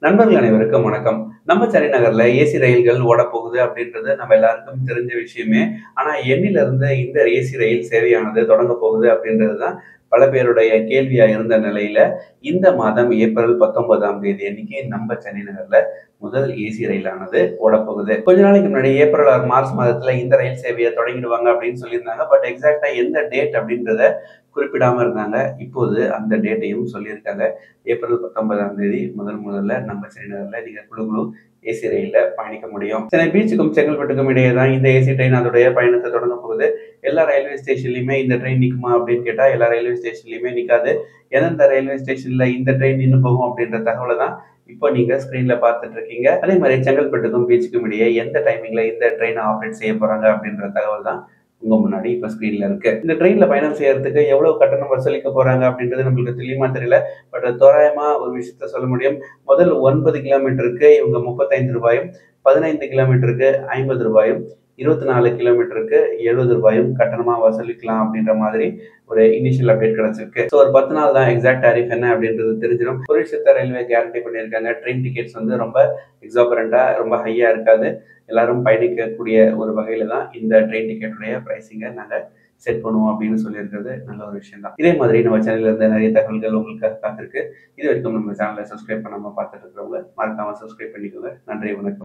நண்பர்கள் அனைவருக்கும் வணக்கம். நம்ம சென்னை நகர்ல ஏசி ரயில்கள் ஓடப்போகுது அப்படின்றது நம்ம எல்லாருக்கும் தெரிஞ்ச விஷயமே. ஆனா என்னிலிருந்து இந்த ஏசி ரயில் சேவையானது தொடங்க போகுது அப்படின்றது தான் பல பேருடைய கேள்வியா இருந்த நிலையில, இந்த மாதம் ஏப்ரல் 19ஆம் தேதி அன்னைக்கு நம்ம சென்னை நகர்ல முதல் ஏசி ரயிலானது ஓடப்போகுது. கொஞ்ச நாளைக்கு முன்னாடி ஏப்ரல் ஆர் மார்ச் மாதத்துல இந்த ரயில் சேவைய தொடங்கிடுவாங்க அப்படின்னு சொல்லியிருந்தாங்க. பட் எக்ஸாக்ட்டா எந்த டேட் அப்படின்றத குறிப்பிடாம இருந்தாங்க. இப்போது அந்த டேட்டையும் சொல்லியிருக்காங்க. ஏப்ரல் 19ஆம் தேதி முதல்ல நம்ம சென்னை நகர்ல நீங்க குளு குளு ஏசி ரயில்ல பயணிக்க முடியும். சென்னை பீச்சுக்கும் செங்கல்பட்டுக்கும் இடையே தான் இந்த ஏசி ட்ரெயின் அதோடைய பயணத்தை தொடங்க போகுது. எல்லா ரயில்வே ஸ்டேஷன்லயுமே இந்த ட்ரெயின் நிக்குமா அப்படின்னு கேட்டா எல்லா ரயில்வே ஸ்டேஷன்லயுமே நிக்காது. எந்தெந்த ரயில்வே ஸ்டேஷன்ல இந்த ட்ரெயின் நின்னு போகும் அப்படின்ற தகவலை தான் இப்போ நீங்க ஸ்கிரீன்ல பார்த்துட்டு இருக்கீங்க. அதே மாதிரி செங்கல்பட்டுக்கும் பீச்சுக்கும் இடையே எந்த டைமிங்ல இந்த ட்ரெயினை ஆப்ரேட் செய்ய போறாங்க அப்படின்ற தகவல் தான் உங்க முன்னாடி இப்ப ஸ்கிரீன்ல இருக்கு. இந்த ட்ரெயின்ல பயணம் செய்யறதுக்கு எவ்வளவு கட்டணம் வசூலிக்க போறாங்க அப்படின்றது நம்மளுக்கு துல்லியமா தெரியல. பட் தோராயமா ஒரு விஷயத்த சொல்ல முடியும். முதல் 9 கிலோமீட்டருக்கு இவங்க ரூ. 35, 15 கிலோமீட்டருக்கு ரூ. 50, 24 கிலோமீட்டருக்கு ரூ. 70 கட்டணமா வசூலிக்கலாம் அப்படின்ற மாதிரி ஒரு இனிஷியல் அப்டேட் கிடைச்சிருக்கு. ஸோ ஒரு 10 நாள் தான் எக்ஸாக்ட் டாரிஃப் என்ன அப்படின்றது தெரிஞ்சிடும். ஒரு விஷயத்த ரயில்வே கேரண்டி பண்ணியிருக்காங்க. ட்ரெயின் டிக்கெட்ஸ் வந்து ரொம்ப எக்ஸாபரண்டா ரொம்ப ஹையா இருக்காது. எல்லாரும் பயணிக்கக்கூடிய ஒரு வகையில தான் இந்த ட்ரெயின் டிக்கெட்டுடைய பிரைசிங்கை நாங்க செட் பண்ணுவோம் அப்படின்னு சொல்லியிருக்கிறது நல்ல ஒரு விஷயம் தான். இதே மாதிரி நம்ம சேனல்ல இருந்து நிறைய தகவல்கள் உங்களுக்காக காத்திருக்கு. இது வரைக்கும் நம்ம சேனலை சப்ஸ்கிரைப் பண்ணாம பார்த்துட்டு இருக்கிறவங்க மறக்காம சப்ஸ்கிரைப் பண்ணிக்கோங்க. நன்றி, வணக்கம்.